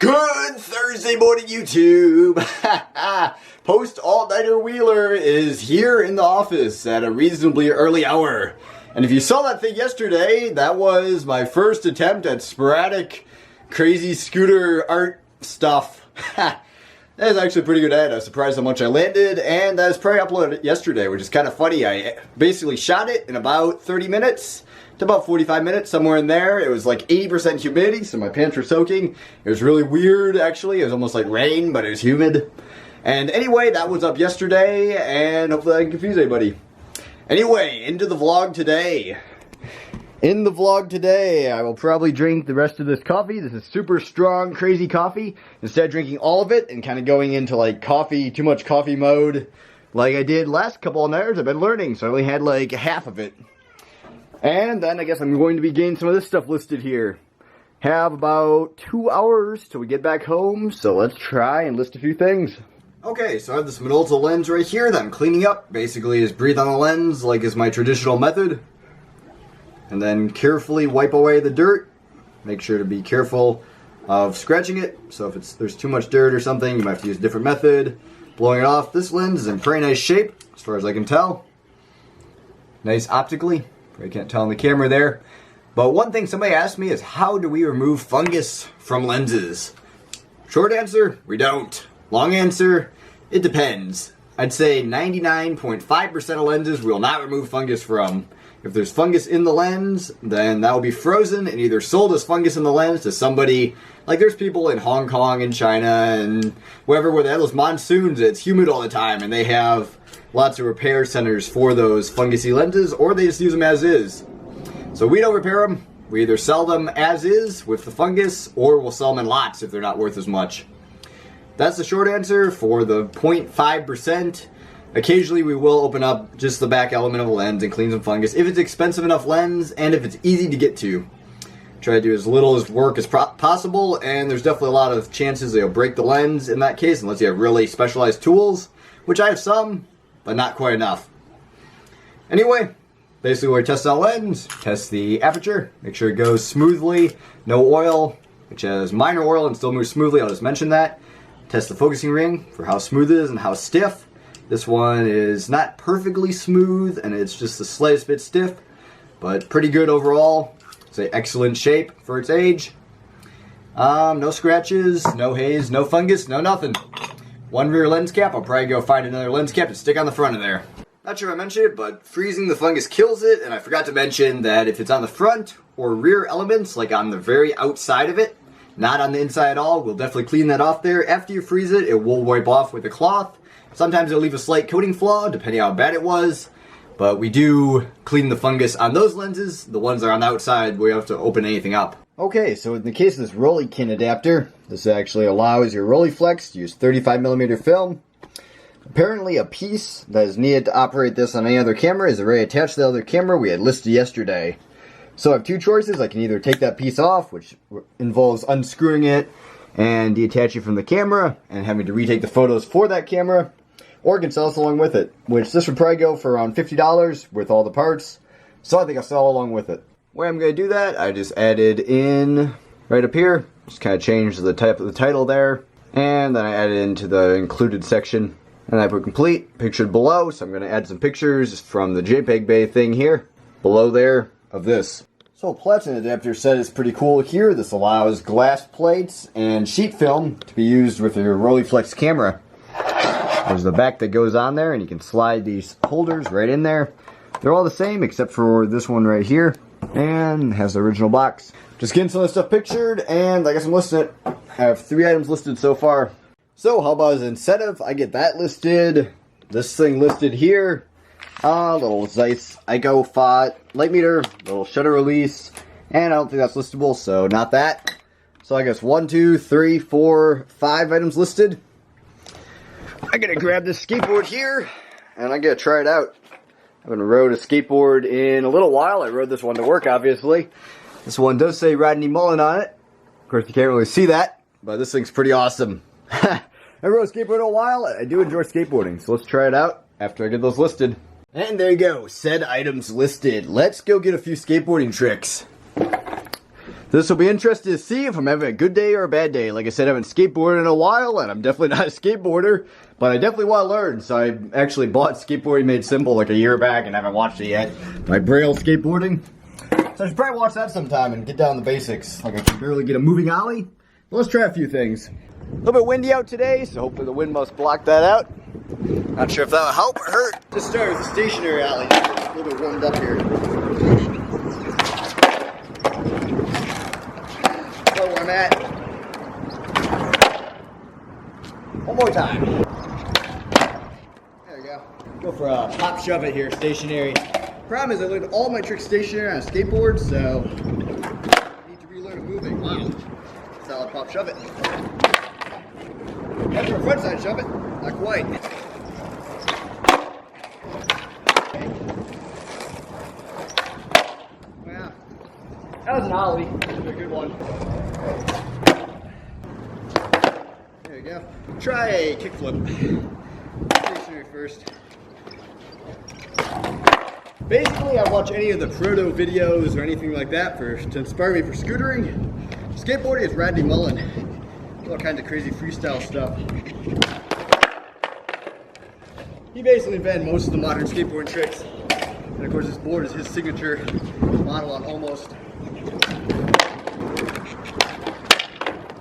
Good Thursday morning, YouTube! Post All-Nighter Wheeler is here in the office at a reasonably early hour. And if you saw that thing yesterday, that was my first attempt at sporadic, crazy scooter art stuff. That is actually a pretty good ad. I was surprised how much I landed, and that was probably uploaded yesterday, which is kind of funny. I basically shot it in about 30 minutes. To about 45 minutes, somewhere in there. It was like 80% humidity, so my pants were soaking. It was really weird, actually. It was almost like rain, but it was humid. And anyway, that was up yesterday, and hopefully I didn't confuse anybody. Anyway, into the vlog today. In the vlog today, I will probably drink the rest of this coffee. This is super strong, crazy coffee. Instead of drinking all of it and kind of going into like too much coffee mode, like I did last couple of nights, I've been learning, so I only had like half of it. And then I guess I'm going to be getting some of this stuff listed here. Have about 2 hours till we get back home, so let's try and list a few things. Okay, so I have this Minolta lens right here that I'm cleaning up. Basically, just breathe on the lens like is my traditional method. And then carefully wipe away the dirt. Make sure to be careful of scratching it. So if there's too much dirt or something, you might have to use a different method. Blowing it off. This lens is in pretty nice shape, as far as I can tell. Nice optically. I can't tell on the camera there. But one thing somebody asked me is, how do we remove fungus from lenses? Short answer, we don't. Long answer, it depends. I'd say 99.5% of lenses we will not remove fungus from. If there's fungus in the lens, then that will be frozen and either sold as fungus in the lens to somebody, like there's people in Hong Kong and China and wherever where they have those monsoons, it's humid all the time and they have lots of repair centers for those fungusy lenses, or they just use them as is. So we don't repair them. We either sell them as is with the fungus, or we'll sell them in lots if they're not worth as much. That's the short answer for the 0.5%. Occasionally we will open up just the back element of a lens and clean some fungus if it's expensive enough lens and if it's easy to get to. Try to do as little as work as possible, and there's definitely a lot of chances they'll break the lens in that case unless you have really specialized tools, which I have some, but not quite enough. Anyway, basically we test out lens, test the aperture, make sure it goes smoothly, no oil, which has minor oil and still moves smoothly, I'll just mention that. Test the focusing ring for how smooth it is and how stiff. This one is not perfectly smooth and it's just the slightest bit stiff, but pretty good overall. It's an excellent shape for its age. No scratches, no haze, no fungus, no nothing. One rear lens cap, I'll probably go find another lens cap to stick on the front of there. Not sure if I mentioned it, but freezing the fungus kills it, and I forgot to mention that if it's on the front or rear elements, like on the very outside of it, not on the inside at all, we'll definitely clean that off there. After you freeze it, it will wipe off with a cloth. Sometimes it'll leave a slight coating flaw, depending on how bad it was, but we do clean the fungus on those lenses. The ones that are on the outside, we have to open anything up. Okay, so in the case of this Rolleikin adapter, this actually allows your Rolleiflex to use 35mm film. Apparently a piece that is needed to operate this on any other camera is already attached to the other camera we had listed yesterday. So I have two choices. I can either take that piece off, which involves unscrewing it and detaching from the camera and having to retake the photos for that camera, or I can sell this along with it, which this would probably go for around $50 with all the parts, so I think I'll sell along with it. Way I'm going to do that, I just added in right up here, just kind of changed the type of the title there, and then I added into the included section, and I put complete, pictured below, so I'm going to add some pictures from the JPEG Bay thing here, below there, of this. So Platinum adapter set is pretty cool here. This allows glass plates and sheet film to be used with your Rolleiflex camera. There's the back that goes on there, and you can slide these holders right in there. They're all the same except for this one right here, and has the original box. Just getting some of the stuff pictured, and I guess I'm listing it. I have 3 items listed so far. So how about as an incentive, I get that listed, this thing listed here, little Zeiss Ico Fot light meter, little shutter release, and I don't think that's listable, so not that. So I guess 1, 2, 3, 4, 5 items listed. I'm gonna grab this skateboard here, and I'm gonna try it out. I haven't rode a skateboard in a little while. I rode this one to work, obviously. This one does say Rodney Mullen on it. Of course, you can't really see that, but this thing's pretty awesome. I rode a skateboard in a while. I do enjoy skateboarding, so let's try it out after I get those listed. And there you go, said items listed. Let's go get a few skateboarding tricks. This will be interesting to see if I'm having a good day or a bad day. Like I said, I haven't skateboarded in a while, and I'm definitely not a skateboarder, but I definitely want to learn. So I actually bought Skateboarding Made Simple like a year back, and I haven't watched it yet. My Braille skateboarding. So I should probably watch that sometime and get down the basics. Like I can barely get a moving ollie. But let's try a few things. A little bit windy out today, so hopefully the wind must block that out. Not sure if that'll help or hurt. Just started with a stationary ollie. A little bit warmed up here. Where I'm at. One more time. There we go. Go for a pop shove it here, stationary. Problem is I learned all my tricks stationary on a skateboard, so I need to relearn moving. Wow. Solid pop shove it. After a frontside shove it, not quite. Wow. That was an ollie. A good one. There you go. Try a kickflip. Stationary first. Basically, I watch any of the proto videos or anything like that to inspire me for scootering. Skateboarding is Randy Mullen. All kinds of crazy freestyle stuff. He basically invented most of the modern skateboarding tricks. And of course this board is his signature model on Almost.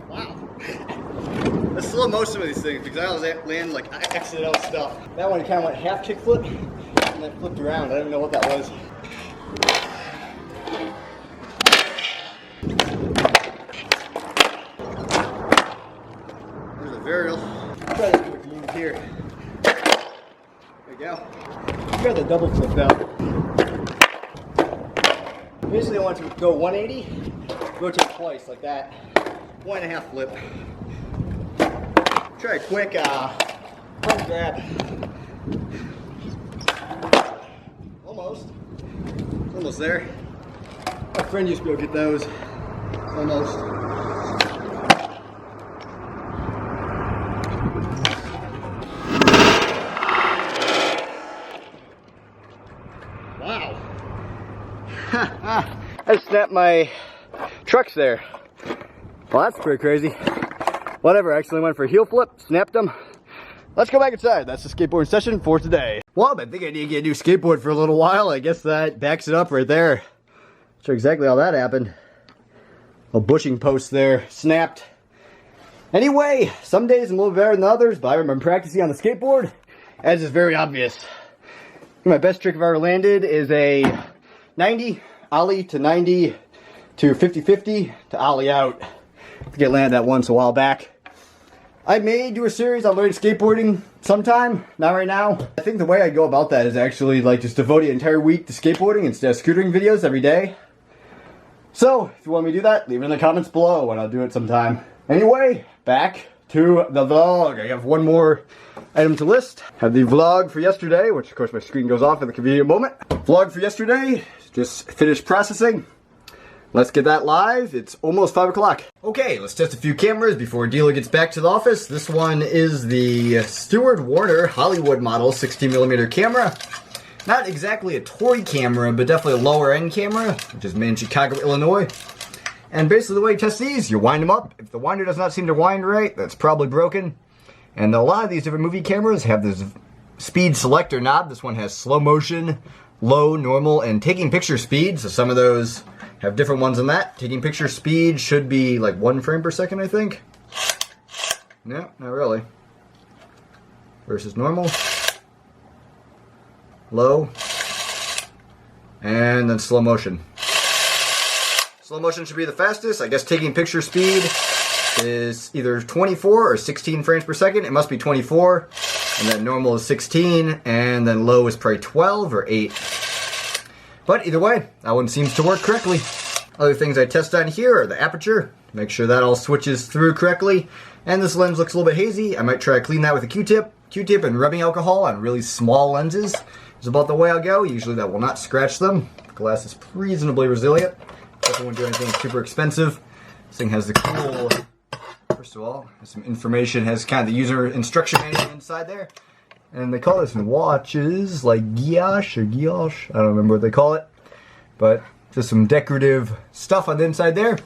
Wow. Let's slow motion of these things because I always land like accidental stuff. That one kind of went half kickflip and then flipped around. I don't even know what that was. There's a varial. Try this quick move here. There we go. You got the double flip out. Basically I want to go 180, rotate twice like that. 1.5 flip. Try a quick front grab. Almost. Almost there. My friend used to go get those. Almost. Wow. I snapped my trucks there. Well, that's pretty crazy. Whatever, I actually went for a heel flip, snapped them. Let's go back inside. That's the skateboarding session for today. Well, I think I need to get a new skateboard for a little while. I guess that backs it up right there. Not sure exactly how that happened. A bushing post there, snapped. Anyway, some days I'm a little better than others, but I remember practicing on the skateboard, as is very obvious. My best trick I've ever landed is a 90, ollie to 90 to 50-50 to ollie out. I think I landed that once a while back. I may do a series on learning skateboarding sometime, not right now. I think the way I go about that is actually like just devote the entire week to skateboarding instead of scootering videos every day. So, if you want me to do that, leave it in the comments below and I'll do it sometime. Anyway, back to the vlog. I have one more item to list. Have the vlog for yesterday, which of course my screen goes off at the convenient moment. Vlog for yesterday, just finished processing. Let's get that live. It's almost 5 o'clock. Okay, let's test a few cameras before Dealer gets back to the office. This one is the Stewart Warner Hollywood model 16mm camera. Not exactly a toy camera, but definitely a lower end camera, which is made in Chicago, Illinois. And basically the way you test these, you wind them up. If the winder does not seem to wind right, that's probably broken. And a lot of these different movie cameras have this speed selector knob. This one has slow motion, low, normal, and taking picture speed. So some of those have different ones than that. Taking picture speed should be like 1 frame per second, I think. No, not really. Versus normal. Low. And then slow motion. Slow motion should be the fastest. I guess taking picture speed is either 24 or 16 frames per second. It must be 24. And then normal is 16. And then low is probably 12 or 8. But either way, that one seems to work correctly. Other things I test on here are the aperture. Make sure that all switches through correctly. And this lens looks a little bit hazy. I might try to clean that with a Q-tip. Q-tip and rubbing alcohol on really small lenses is about the way I'll go. Usually that will not scratch them. The glass is reasonably resilient. Definitely won't do anything super expensive. This thing has the cool, first of all, has some information, has kind of the user instruction manual inside there. And they call this in watches, like guillotine or guillotine. I don't remember what they call it. But just some decorative stuff on the inside there.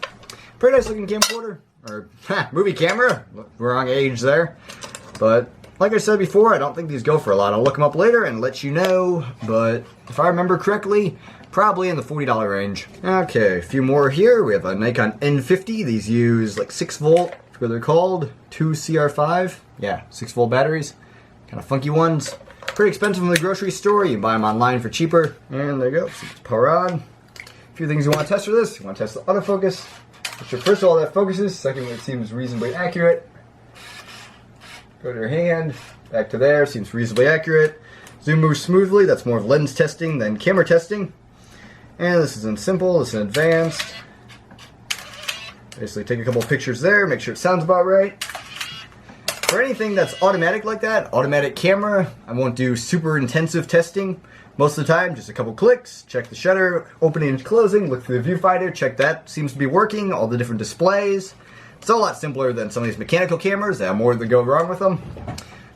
Pretty nice looking camcorder, or movie camera. Wrong age there. But like I said before, I don't think these go for a lot. I'll look them up later and let you know. But if I remember correctly, probably in the $40 range. Okay, a few more here. We have a Nikon N50. These use like 6 volt, that's what they're called. 2 CR5. Yeah, 6 volt batteries. Kind of funky ones. Pretty expensive from the grocery store. You can buy them online for cheaper. And there you go. So power on. A few things you want to test for this. You want to test the autofocus. Make sure first of all that focuses. Secondly, it seems reasonably accurate. Go to your hand. Back to there. Seems reasonably accurate. Zoom moves smoothly. That's more of lens testing than camera testing. And this is in simple, this is in advanced. Basically take a couple of pictures there, make sure it sounds about right. For anything that's automatic like that, automatic camera, I won't do super intensive testing. Most of the time, just a couple clicks, check the shutter, opening and closing, look through the viewfinder, check that seems to be working, all the different displays. It's a lot simpler than some of these mechanical cameras that have more that go wrong with them.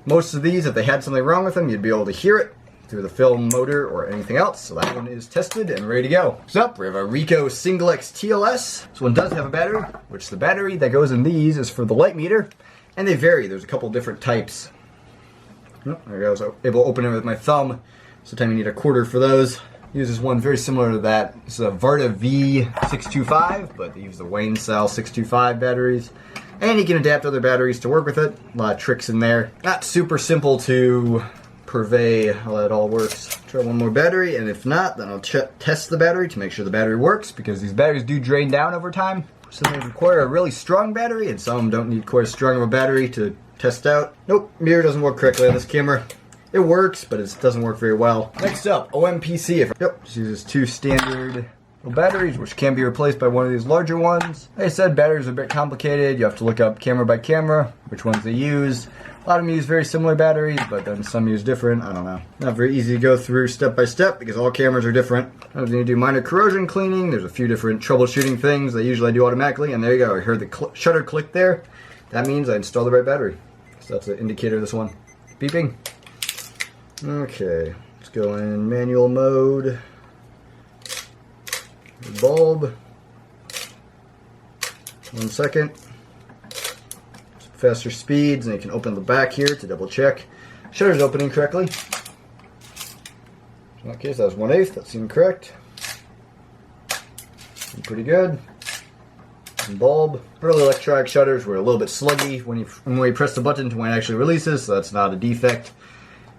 Most of these, if they had something wrong with them, you'd be able to hear it through the film motor or anything else. So that one is tested and ready to go. Next up, we have a Ricoh Single X TLS. This one does have a battery, which the battery that goes in these is for the light meter, and they vary. There's a couple different types. Oh, there I was able to open it with my thumb. Sometimes you need a quarter for those. Uses one very similar to that. It's a Varta V625, but they use the Wayne Cell 625 batteries. And you can adapt other batteries to work with it. A lot of tricks in there. Not super simple to purvey how that all works. Try one more battery, and if not, then I'll test the battery to make sure the battery works, because these batteries do drain down over time. Some of them require a really strong battery, and some don't need quite as strong of a battery to test out. Nope, mirror doesn't work correctly on this camera. It works, but it doesn't work very well. Next up, OMPC. Yep, just uses 2 standard batteries, which can be replaced by one of these larger ones. Like I said, batteries are a bit complicated. You have to look up camera by camera, which ones they use. A lot of them use very similar batteries, but then some use different. I don't know. Not very easy to go through step by step because all cameras are different. I need to do minor corrosion cleaning. There's a few different troubleshooting things that usually I do automatically. And there you go. I heard the shutter click there. That means I installed the right battery. So that's an indicator of this one. Beeping. Okay. Let's go in manual mode. The bulb. 1 second. Faster speeds, and you can open the back here to double check. Shutter's opening correctly. In that case, that was 1/8. That seemed correct. Pretty good. And bulb. Early electronic shutters were a little bit sluggy when you press the button to when it actually releases, so that's not a defect.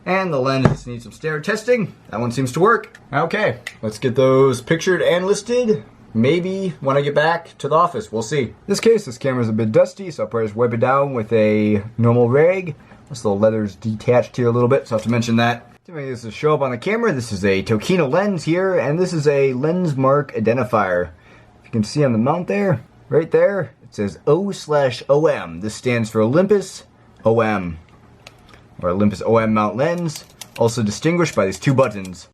And the lens just needs some standard testing. That one seems to work. Okay, let's get those pictured and listed. Maybe when I get back to the office, we'll see. In this case, this camera's a bit dusty, so I'll probably just wipe it down with a normal rag. This little leather's detached here a little bit, so I have to mention that. To make this show up on the camera, this is a Tokino lens here, and this is a lens mark identifier. If you can see on the mount there, right there, it says O/OM. This stands for Olympus OM, or Olympus OM mount lens, also distinguished by these 2 buttons.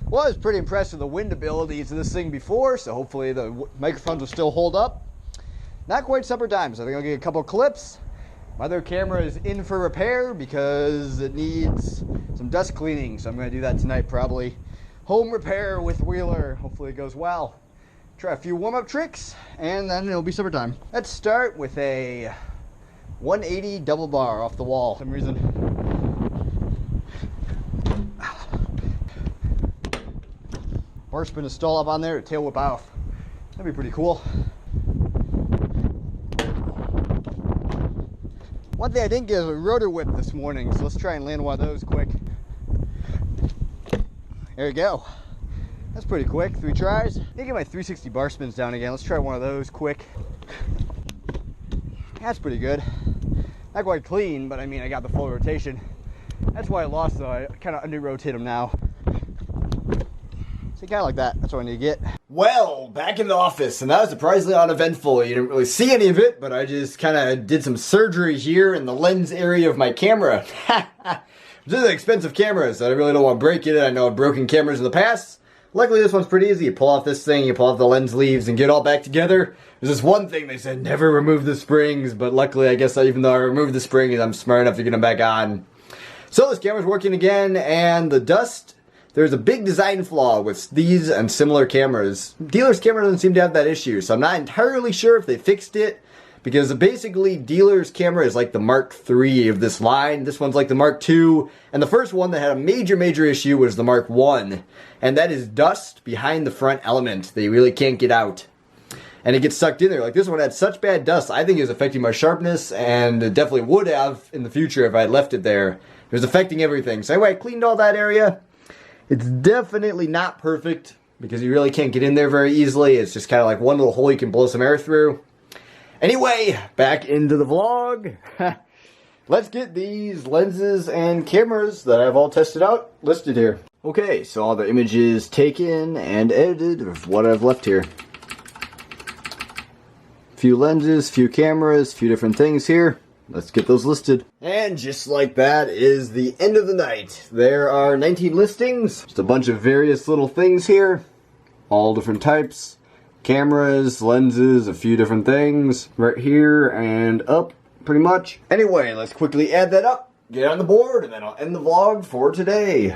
Well, I was pretty impressed with the wind abilities of this thing before, so hopefully the microphones will still hold up. Not quite supper time, so I think I'll get a couple of clips. My other camera is in for repair because it needs some dust cleaning, so I'm going to do that tonight probably. Home repair with Wheeler. Hopefully it goes well. Try a few warm-up tricks, and then it'll be supper time. Let's start with a 180 double bar off the wall for some reason. Bar spin a stall up on there, tail whip off. That'd be pretty cool. One thing I didn't get is a rotor whip this morning, so let's try and land one of those quick. There you go. That's pretty quick, 3 tries. Need to get my 360 bar spins down again. Let's try one of those quick. That's pretty good. Not quite clean, but I mean, I got the full rotation. That's why I lost though. I kind of under-rotate them now. See, kind of like that. That's what I need to get. Well, back in the office, and that was surprisingly uneventful. You didn't really see any of it, but I just kind of did some surgery here in the lens area of my camera. This is an expensive camera, so I really don't want to break it. I know I've broken cameras in the past. Luckily, this one's pretty easy. You pull off this thing, you pull off the lens leaves, and get it all back together. There's this one thing they said, never remove the springs, but luckily, I guess even though I removed the springs, I'm smart enough to get them back on. So this camera's working again, and the dust there's a big design flaw with these and similar cameras. Dealer's camera doesn't seem to have that issue, so I'm not entirely sure if they fixed it, because basically Dealer's camera is like the Mark III of this line. This one's like the Mark II, and the first one that had a major issue was the Mark I, and that is dust behind the front element that you really can't get out. And it gets sucked in there. Like this one had such bad dust, I think it was affecting my sharpness, and it definitely would have in the future if I had left it there. It was affecting everything. So anyway, I cleaned all that area. It's definitely not perfect, because you really can't get in there very easily. It's just kind of like one little hole you can blow some air through. Anyway, back into the vlog. Let's get these lenses and cameras that I've all tested out listed here. Okay, so all the images taken and edited of what I've left here. Few lenses, few cameras, few different things here. Let's get those listed. And just like that is the end of the night. There are 19 listings. Just a bunch of various little things here. All different types. Cameras, lenses, a few different things. Right here and up, pretty much. Anyway, let's quickly add that up. Get on the board, and then I'll end the vlog for today.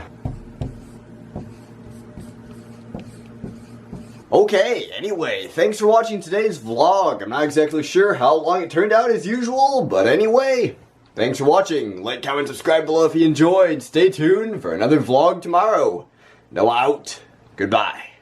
Okay, anyway, thanks for watching today's vlog. I'm not exactly sure how long it turned out as usual, but anyway, thanks for watching. Like, comment, subscribe below if you enjoyed. Stay tuned for another vlog tomorrow. Noah out. Goodbye.